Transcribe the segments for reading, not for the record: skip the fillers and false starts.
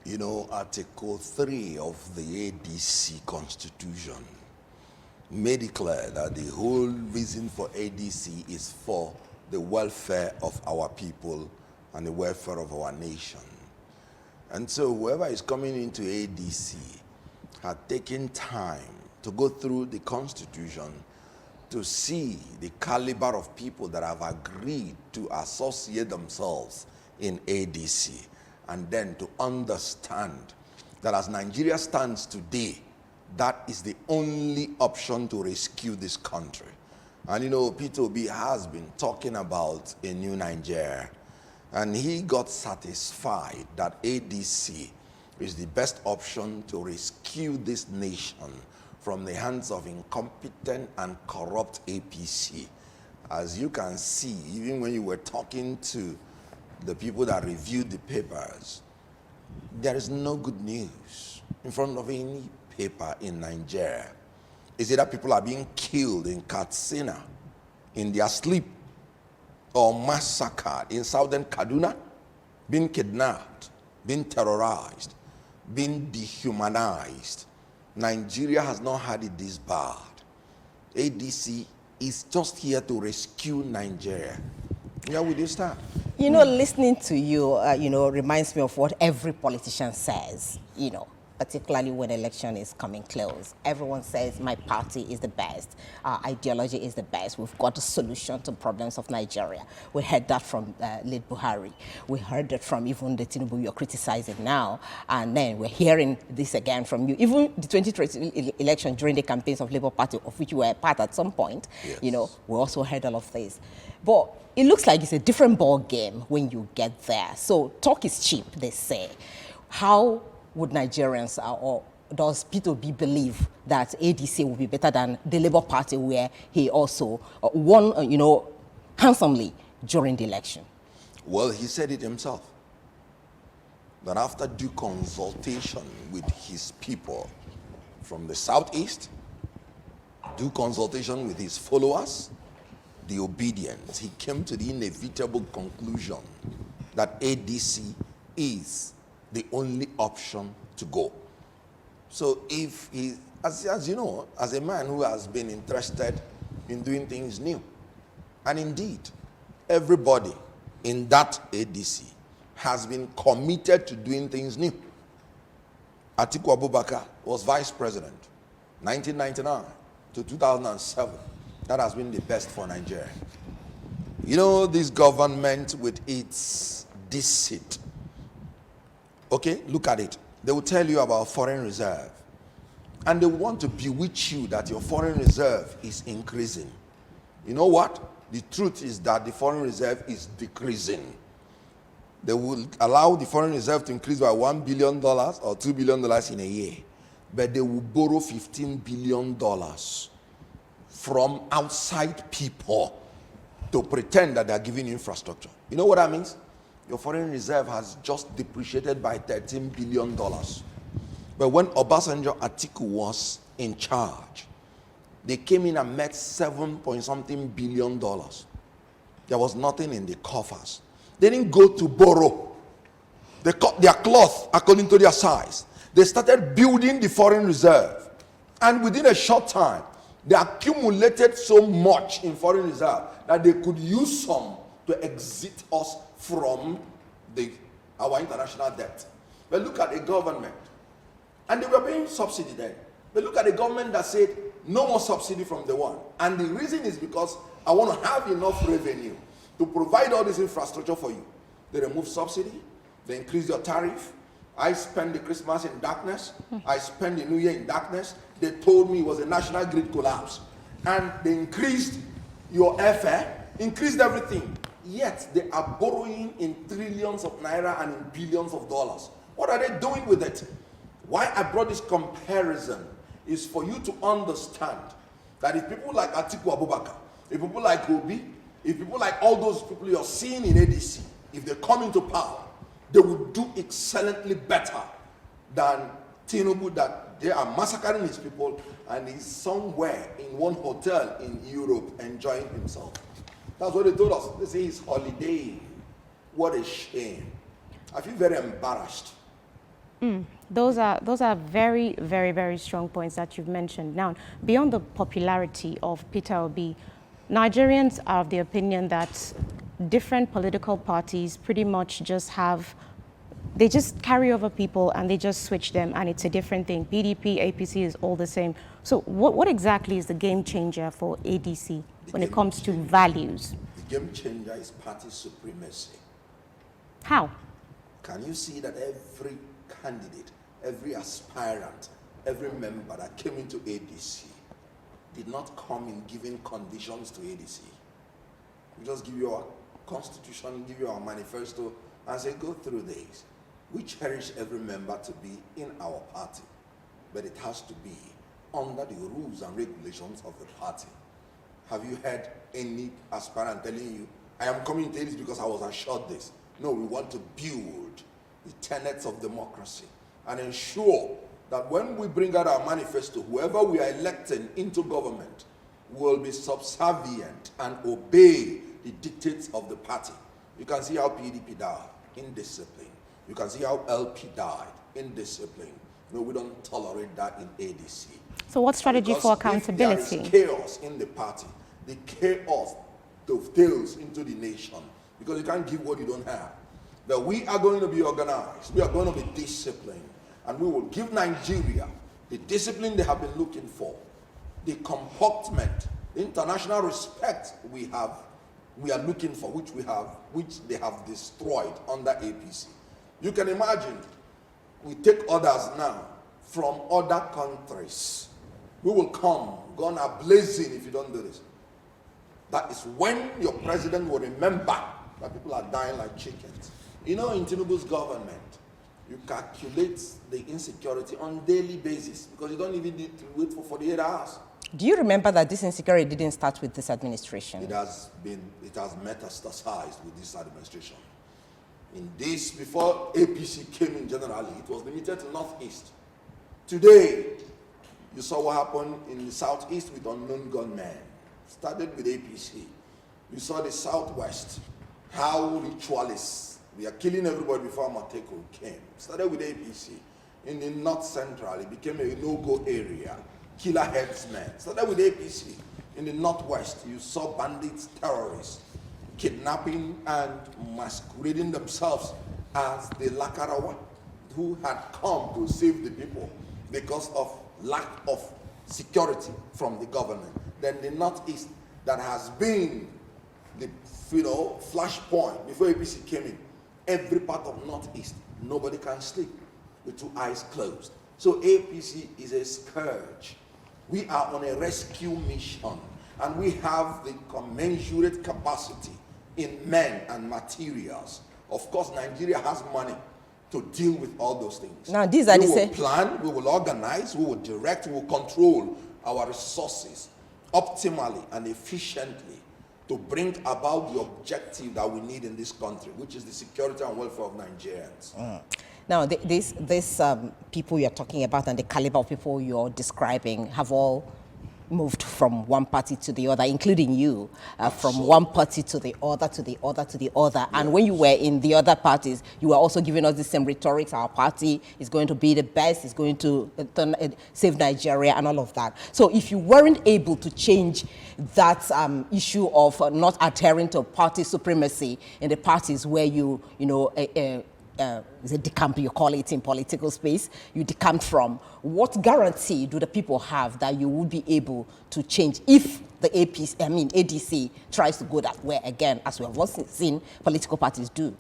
You know, Article 3 of the ADC Constitution made it clear that the whole reason for ADC is for the welfare of our people and the welfare of our nation. And so whoever is coming into ADC had taken time to go through the Constitution to see the caliber of people that have agreed to associate themselves in ADC, and then to understand that as Nigeria stands today, that is the only option to rescue this country. And you know, Peter Obi has been talking about a new Nigeria, and he got satisfied that ADC is the best option to rescue this nation from the hands of incompetent and corrupt APC. As you can see, even when you were talking to the people that reviewed the papers, there is no good news in front of any paper in Nigeria. Is it that people are being killed in Katsina in their sleep, or massacred in southern Kaduna, being kidnapped, being terrorized, being dehumanized? Nigeria has not had it this bad. ADC is just here to rescue Nigeria. Yeah, we do start. You know, listening to you, reminds me of what every politician says, particularly when election is coming close. Everyone says, my party is the best, our ideology is the best, we've got a solution to problems of Nigeria. We heard that from late Buhari. We heard it from even the Tinubu you're criticizing now, and then we're hearing this again from you. Even the 2020 election during the campaigns of Labour Party, of which you were a part at some point, yes, we also heard all of this. But it looks like it's a different ball game when you get there. So talk is cheap, they say. How would Nigerians or does Peter Obi believe that ADC will be better than the Labour Party, where he also won, handsomely during the election? Well, he said it himself, that after due consultation with his people from the southeast, due consultation with his followers, the obedience, he came to the inevitable conclusion that ADC is the only option to go. So if he, as you know, as a man who has been interested in doing things new, and indeed, everybody in that ADC has been committed to doing things new. Atiku Abubakar was vice president, 1999 to 2007. That has been the best for Nigeria. You know, this government with its deceit, okay, look at it. They will tell you about foreign reserve, and they want to bewitch you that your foreign reserve is increasing. You know what? The truth is that the foreign reserve is decreasing. They will allow the foreign reserve to increase by $1 billion or $2 billion in a year, but they will borrow $15 billion from outside people to pretend that they are giving you infrastructure. You know what that means? Your foreign reserve has just depreciated by $13 billion. But when Obasanjo Atiku was in charge, they came in and met $7-point-something billion. There was nothing in the coffers. They didn't go to borrow. They cut their cloth according to their size. They started building the foreign reserve. And within a short time, they accumulated so much in foreign reserve that they could use some to exit us from our international debt. But look at the government. And they were paying subsidy then. But look at the government that said, no more subsidy from the one. And the reason is because I want to have enough revenue to provide all this infrastructure for you. They remove subsidy. They increase your tariff. I spend the Christmas in darkness. I spend the New Year in darkness. They told me it was a national grid collapse. And they increased your airfare, increased everything. Yet they are borrowing in trillions of naira and in billions of dollars. What are they doing with it? Why I brought this comparison is for you to understand that if people like Atiku Abubakar, if people like Obi, if people like all those people you're seeing in ADC, if they come into power, they will do excellently better than Tinubu, that they are massacring his people and he's somewhere in one hotel in Europe enjoying himself. That's what they told us. They say he's holidaying. What a shame. I feel very embarrassed Those are very, very, very strong points that you've mentioned. Now, beyond the popularity of Peter Obi, Nigerians are of the opinion that different political parties pretty much they just carry over people and they just switch them and it's a different thing. PDP, APC is all the same. So what exactly is the game changer for ADC when it comes to values? The game changer is party supremacy. How? Can you see that every candidate, every aspirant, every member that came into ADC did not come in giving conditions to ADC? We just give you our constitution, give you our manifesto, and say, go through these. We cherish every member to be in our party, but it has to be under the rules and regulations of the party. Have you heard any aspirant telling you, I am coming to this because I was assured this? No, we want to build the tenets of democracy and ensure that when we bring out our manifesto, whoever we are electing into government will be subservient and obey the dictates of the party. You can see how PDP died, indiscipline. You can see how LP died, indiscipline. No, we don't tolerate that in ADC. So what strategy for accountability? If there is chaos in the party, the chaos dovetails into the nation because you can't give what you don't have. That we are going to be organized, we are going to be disciplined, and we will give Nigeria the discipline they have been looking for, the comportment, the international respect we are looking for, which they have destroyed under APC. You can imagine, we take others now from other countries. We will come, gonna blazing if you don't do this. That is when your president will remember that people are dying like chickens. You know, in Tinubu's government, you calculate the insecurity on daily basis because you don't even need to wait for 48 hours. Do you remember that this insecurity didn't start with this administration? It has metastasized with this administration. Before APC came in generally, it was limited to Northeast. Today, you saw what happened in the Southeast with unknown gunmen. Started with APC. You saw the Southwest, how ritualists, we are killing everybody before Mateko came. Started with APC. In the North Central, it became a no-go area. Killer headsmen. Started with APC. In the Northwest, you saw bandits, terrorists, kidnapping and masquerading themselves as the Lakarawa who had come to save the people because of lack of security from the government. Then the Northeast, that has been the flashpoint before APC came in. Every part of Northeast, nobody can sleep with two eyes closed. So APC is a scourge. We are on a rescue mission, and we have the commensurate capacity in men and materials. Of course, Nigeria has money to deal with all those things. Now, these are we will plan, we will organize, we will direct, we will control our resources optimally and efficiently to bring about the objective that we need in this country, which is the security and welfare of Nigerians. Now, these people you're talking about and the caliber of people you're describing have all moved from one party to the other, including you, from one party to the other, to the other, to the other. Yes. And when you were in the other parties, you were also giving us the same rhetoric. Our party is going to be the best, it's going to save Nigeria and all of that. So if you weren't able to change that issue of not adhering to party supremacy in the parties where you is a decamp, you call it in political space, you decamp from, what guarantee do the people have that you will be able to change if the ADC tries to go that way again, as we have also seen political parties do?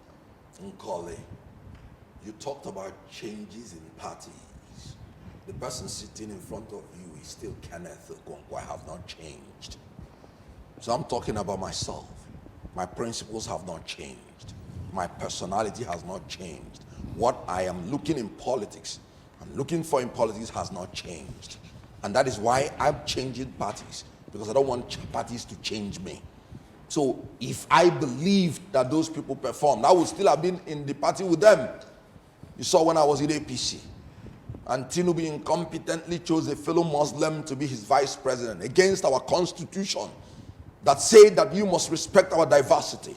Nkole, you talked about changes in parties. The person sitting in front of you is still Kenneth Okonkwo. I have not changed. So I'm talking about myself. My principles have not changed. My personality has not changed. What I am looking in politics, I'm looking for in politics has not changed. And that is why I'm changing parties, because I don't want parties to change me. So if I believed that those people performed, I would still have been in the party with them. You saw when I was in APC, and Tinubu incompetently chose a fellow Muslim to be his vice president against our constitution that said that you must respect our diversity,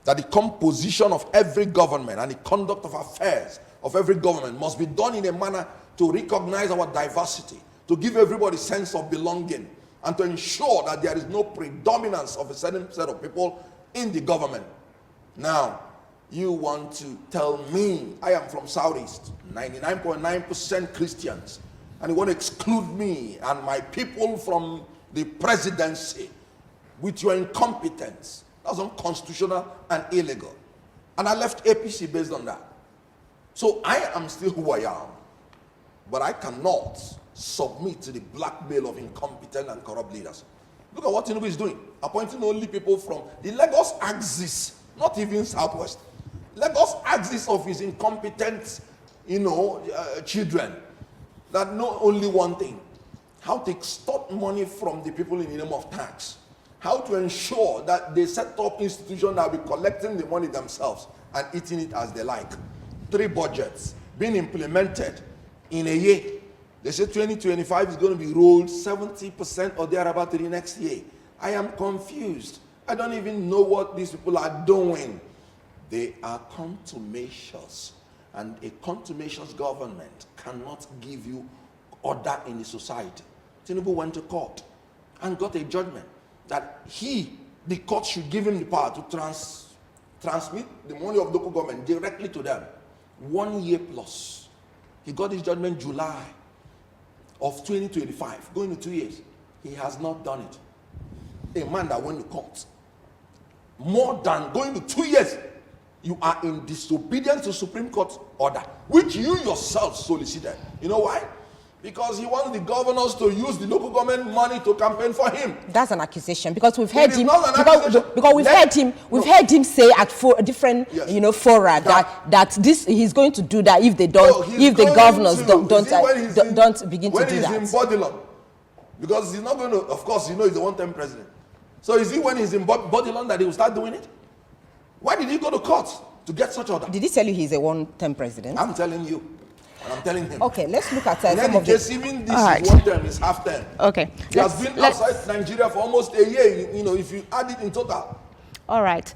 that the composition of every government and the conduct of affairs of every government must be done in a manner to recognize our diversity, to give everybody sense of belonging, and to ensure that there is no predominance of a certain set of people in the government. Now, you want to tell me I am from Southeast, 99.9% Christians, and you want to exclude me and my people from the presidency with your incompetence. That's unconstitutional and illegal. And I left APC based on that. So I am still who I am, but I cannot submit to the blackmail of incompetent and corrupt leaders. Look at what Tinubu is doing, appointing only people from the Lagos axis, not even Southwest. Lagos axis of his incompetent, children that know only one thing: how to extort money from the people in the name of tax, how to ensure that they set up institutions that will be collecting the money themselves and eating it as they like. 3 budgets being implemented in a year. They say 2025 is going to be rolled 70% or thereabout to the next year. I am confused. I don't even know what these people are doing. They are contumacious, and a contumacious government cannot give you order in the society. Tinubu went to court and got a judgment that the court should give him the power to transmit the money of local government directly to them. 1 year plus. He got his judgment July of 2025, going to 2 years. He has not done it. A man that went to court, more than going to 2 years, you are in disobedience to Supreme Court order, which you yourself solicited. You know why? Because he wants the governors to use the local government money to campaign for him. That's an accusation, because we've heard him. Because we've heard him say at different fora that he's going to do that if they don't, if the governors don't begin to do that. When he's in Bodilon, because he's not going to. Of course, he's a one-term president. So is it when he's in Bodilon that he will start doing it? Why did he go to court to get such order? Did he tell you he's a one-term president? I'm telling you. And I'm telling him. Okay, let's look at in some of case, even this is 1 term, it's half term. Okay. He has been outside Nigeria for almost a year, if you add it in total. All right.